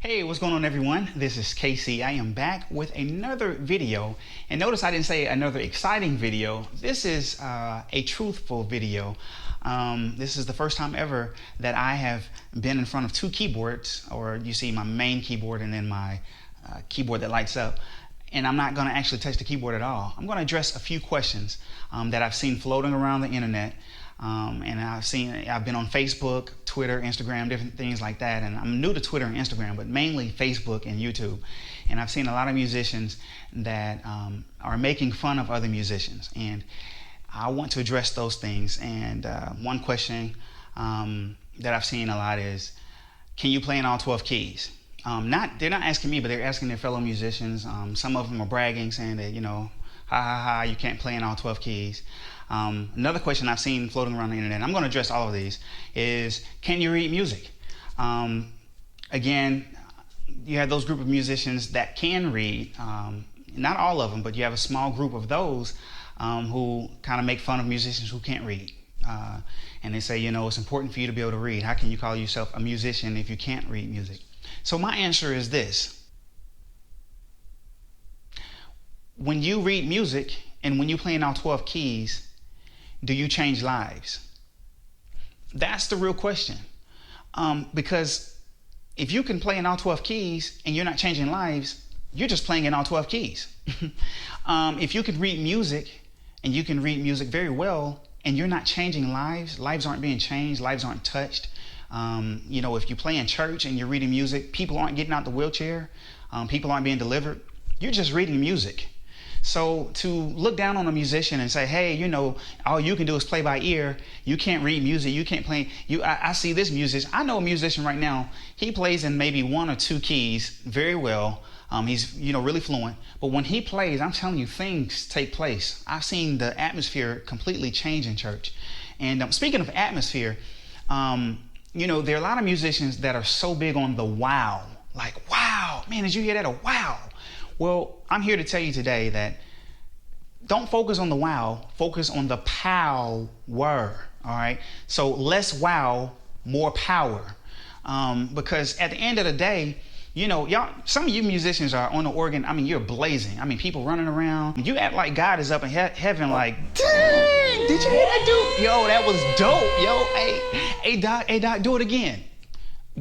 Hey, what's going on everyone? This is Casey. I am back with another video. And notice I didn't say another exciting video. This is a truthful video. This is the first time ever that I have been in front of two keyboards, or you see my main keyboard and then my keyboard that lights up. And I'm not going to actually touch the keyboard at all. I'm going to address a few questions that I've seen floating around the internet. And I've been on Facebook, Twitter, Instagram, different things like that. And I'm new to Twitter and Instagram, but mainly Facebook and YouTube. And I've seen a lot of musicians that are making fun of other musicians. And I want to address those things. And one question that I've seen a lot is, can you play in all 12 keys? They're not asking me, but they're asking their fellow musicians. Some of them are bragging, saying that, you can't play in all 12 keys. Another question I've seen floating around the internet, and I'm going to address all of these, is can you read music? Again, you have those group of musicians that can read, not all of them, but you have a small group of those who kind of make fun of musicians who can't read. And they say, it's important for you to be able to read. How can you call yourself a musician if you can't read music? So my answer is this. When you read music and when you play in all 12 keys, do you change lives? That's the real question. Because if you can play in all 12 keys and you're not changing lives, you're just playing in all 12 keys. If you can read music and you can read music very well and you're not changing lives, lives aren't being changed, lives aren't touched. If you play in church and you're reading music, people aren't getting out the wheelchair, people aren't being delivered, you're just reading music. So to look down on a musician and say, hey, all you can do is play by ear, you can't read music, you can't play, I see this musician, I know a musician right now, he plays in maybe one or two keys very well, he's really fluent, but when he plays, I'm telling you, things take place. I've seen the atmosphere completely change in church. And speaking of atmosphere, there are a lot of musicians that are so big on the wow, like, wow, man, did you hear that? A wow. Well, I'm here to tell you today that don't focus on the wow, focus on the power, all right? So less wow, more power. Because at the end of the day, some of you musicians are on the organ, you're blazing. People running around. You act like God is up in heaven like, dang, did you hear that, dude? Yo, that was dope. Yo, hey, Doc, do it again.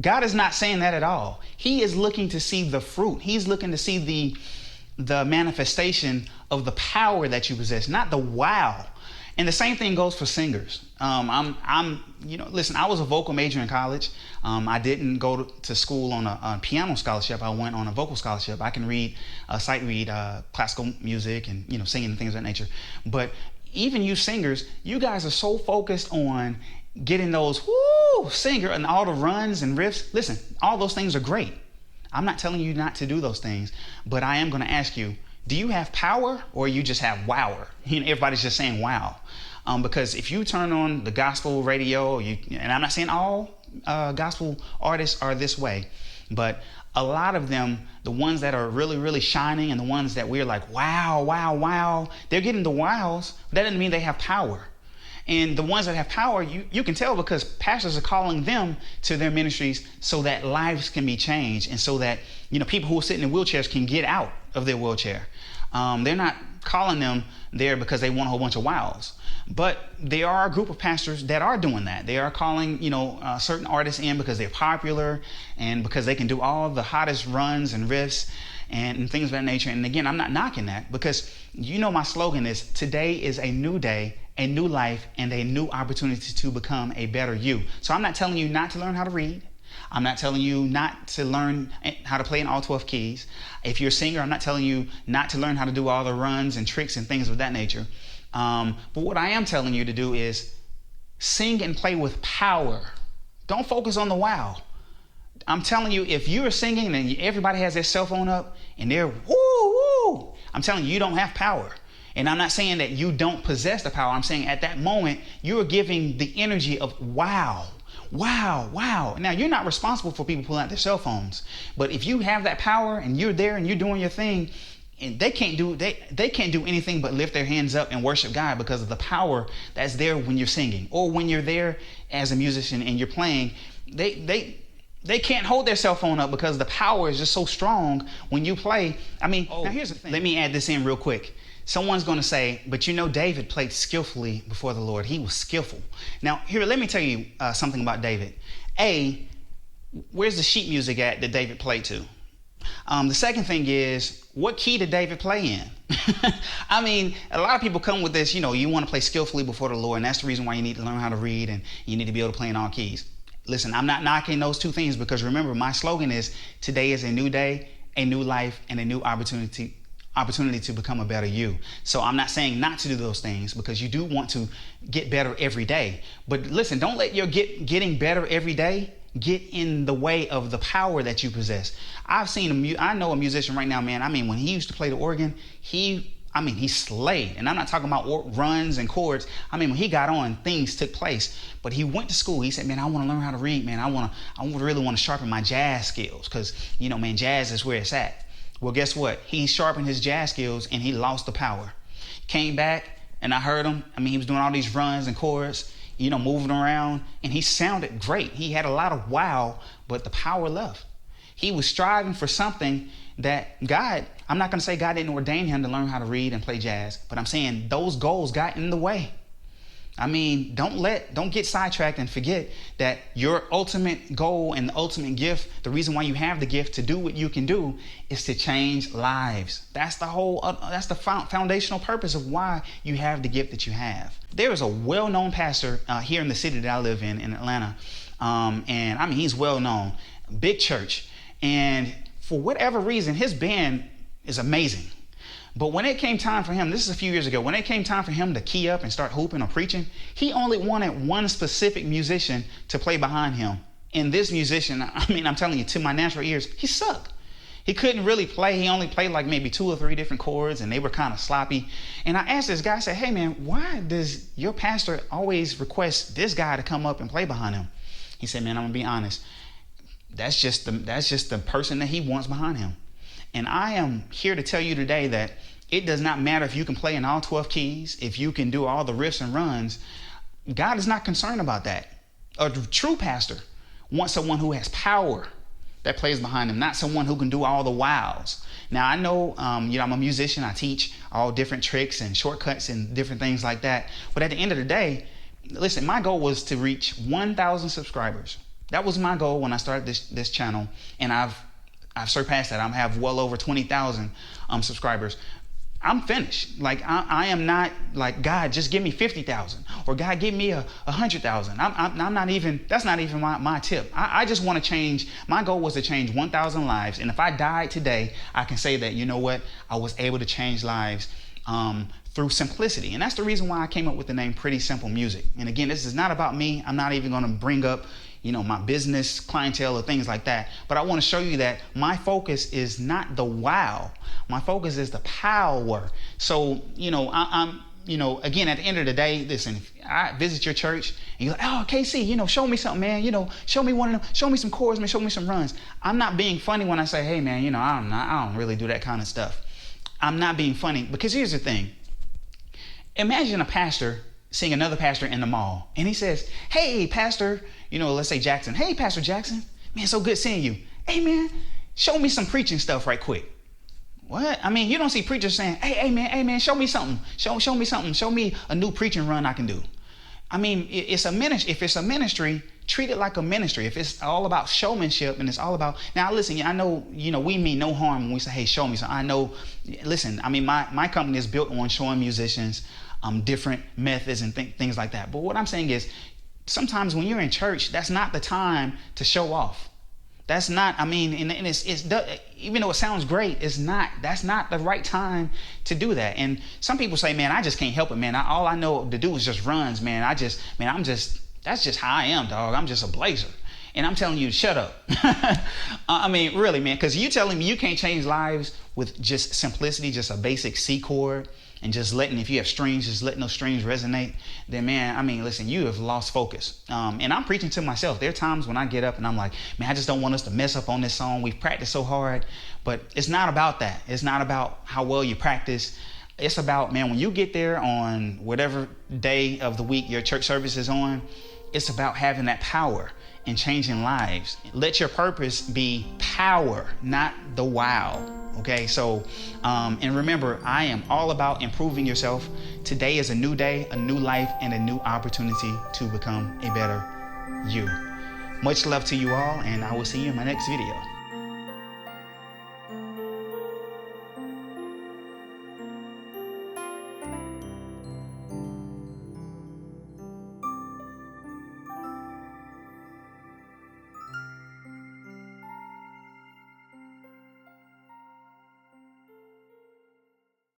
God is not saying that at all. He is looking to see the fruit. He's looking to see the manifestation of the power that you possess, not the wow. And the same thing goes for singers. Listen, I was a vocal major in college. I didn't go to school on a piano scholarship. I went on a vocal scholarship. I can sight read classical music and, singing and things of that nature. But even you singers, you guys are so focused on getting those singer and all the runs and riffs. Listen, all those things are great. I'm not telling you not to do those things, but I am going to ask you, do you have power or you just have wower? Everybody's just saying wow. Because if you turn on the gospel radio, and I'm not saying all gospel artists are this way, but a lot of them, the ones that are really, really shining and the ones that we're like, wow, they're getting the wows. That doesn't mean they have power. And the ones that have power, you can tell because pastors are calling them to their ministries so that lives can be changed and so that, people who are sitting in wheelchairs can get out of their wheelchair. They're not calling them there because they want a whole bunch of wows. But there are a group of pastors that are doing that. They are calling, certain artists in because they're popular and because they can do all the hottest runs and riffs and things of that nature. And again, I'm not knocking that because my slogan is today is a new day, a new life, and a new opportunity to become a better you. So I'm not telling you not to learn how to read. I'm not telling you not to learn how to play in all 12 keys. If you're a singer, I'm not telling you not to learn how to do all the runs and tricks and things of that nature. But what I am telling you to do is sing and play with power. Don't focus on the wow. I'm telling you, if you're singing and everybody has their cell phone up and they're woo, I'm telling you, you don't have power. And I'm not saying that you don't possess the power. I'm saying at that moment, you're giving the energy of wow. Now, you're not responsible for people pulling out their cell phones. But if you have that power and you're there and you're doing your thing, and they can't do anything but lift their hands up and worship God because of the power that's there when you're singing or when you're there as a musician and you're playing. They can't hold their cell phone up because the power is just so strong when you play. I mean, now here's the thing. Let me add this in real quick. Someone's going to say, but you know, David played skillfully before the Lord. He was skillful. Now, here, let me tell you something about David. Where's the sheet music at that David played to? The second thing is, what key did David play in? I mean, a lot of people come with this, you know, you want to play skillfully before the Lord, and that's the reason why you need to learn how to read and you need to be able to play in all keys. Listen, I'm not knocking those two things, because remember, my slogan is, today is a new day, a new life, and a new opportunity to become a better you. So I'm not saying not to do those things, because you do want to get better every day. But listen, don't let your getting better every day get in the way of the power that you possess. I know a musician right now, man. I mean, when he used to play the organ, he slayed. And I'm not talking about runs and chords. I mean, when he got on, things took place. But he went to school. He said, man, I want to learn how to read, man. I really want to sharpen my jazz skills, because, you know, man, jazz is where it's at. Well, guess what? He sharpened his jazz skills and he lost the power. Came back and I heard him. I mean, he was doing all these runs and chords, you know, moving around, and he sounded great. He had a lot of wow, but the power left. He was striving for something that God, I'm not going to say God didn't ordain him to learn how to read and play jazz, but I'm saying those goals got in the way. I mean, don't get sidetracked and forget that your ultimate goal and the ultimate gift, the reason why you have the gift to do what you can do, is to change lives. That's the foundational purpose of why you have the gift that you have. There is a well-known pastor here in the city that I live in Atlanta. And I mean, he's well-known, big church. And for whatever reason, his band is amazing. But when it came time for him, this is a few years ago, when it came time for him to key up and start hooping or preaching, he only wanted one specific musician to play behind him. And this musician, I mean, I'm telling you, to my natural ears, he sucked. He couldn't really play. He only played like maybe 2 or 3 different chords, and they were kind of sloppy. And I asked this guy, I said, hey man, why does your pastor always request this guy to come up and play behind him? He said, man, I'm gonna be honest. That's just the person that he wants behind him. And I am here to tell you today that it does not matter if you can play in all 12 keys, if you can do all the riffs and runs. God is not concerned about that. A true pastor wants someone who has power that plays behind him, not someone who can do all the wows. Now, I know, I'm a musician. I teach all different tricks and shortcuts and different things like that. But at the end of the day, listen, my goal was to reach 1,000 subscribers. That was my goal when I started this channel, and I've surpassed that. I have well over 20,000 subscribers. I'm finished. Like I am not like, God, just give me 50,000, or God, give me 100,000. I'm not even. That's not even my tip. I just want to change. My goal was to change 1,000 lives, and if I died today, I can say that, you know what, I was able to change lives through simplicity. And that's the reason why I came up with the name Pretty Simple Music. And again, this is not about me. I'm not even going to bring up, my business clientele or things like that. But I want to show you that my focus is not the wow. My focus is the power. So, I'm again, at the end of the day, listen, if I visit your church and you're like, oh, KC, show me something, man, show me one of them, show me some chords, man, show me some runs. I'm not being funny when I say, hey, man, I don't really do that kind of stuff. I'm not being funny, because here's the thing. Imagine a pastor seeing another pastor in the mall, and he says, hey, Pastor, let's say Jackson. Hey, Pastor Jackson, man, so good seeing you. Hey, man, show me some preaching stuff right quick. What? I mean, you don't see preachers saying, hey, man, show me something. Show me something. Show me a new preaching run I can do. I mean, it's a ministry. If it's a ministry, treat it like a ministry. If it's all about showmanship and it's all about, now listen, I know, we mean no harm when we say, hey, show me something. I know, listen, I mean, my company is built on showing musicians different methods and things like that. But what I'm saying is, sometimes when you're in church, that's not the time to show off. That's not, I mean, and it's even though it sounds great, that's not the right time to do that. And some people say, man, I just can't help it, man. All I know to do is just runs, man. That's just how I am, dog. I'm just a blazer. And I'm telling you to shut up. I mean, really, man, because you telling me you can't change lives with just simplicity, just a basic C chord, and just if you have strings, just letting those strings resonate, then man, I mean, listen, you have lost focus. And I'm preaching to myself. There are times when I get up and I'm like, man, I just don't want us to mess up on this song. We've practiced so hard, but it's not about that. It's not about how well you practice. It's about, man, when you get there on whatever day of the week your church service is on, it's about having that power. and changing lives. Let your purpose be power, not the wow. Okay, so and remember, I am all about improving yourself. Today is a new day, a new life, and a new opportunity to become a better you. Much love to you all, and I will see you in my next video.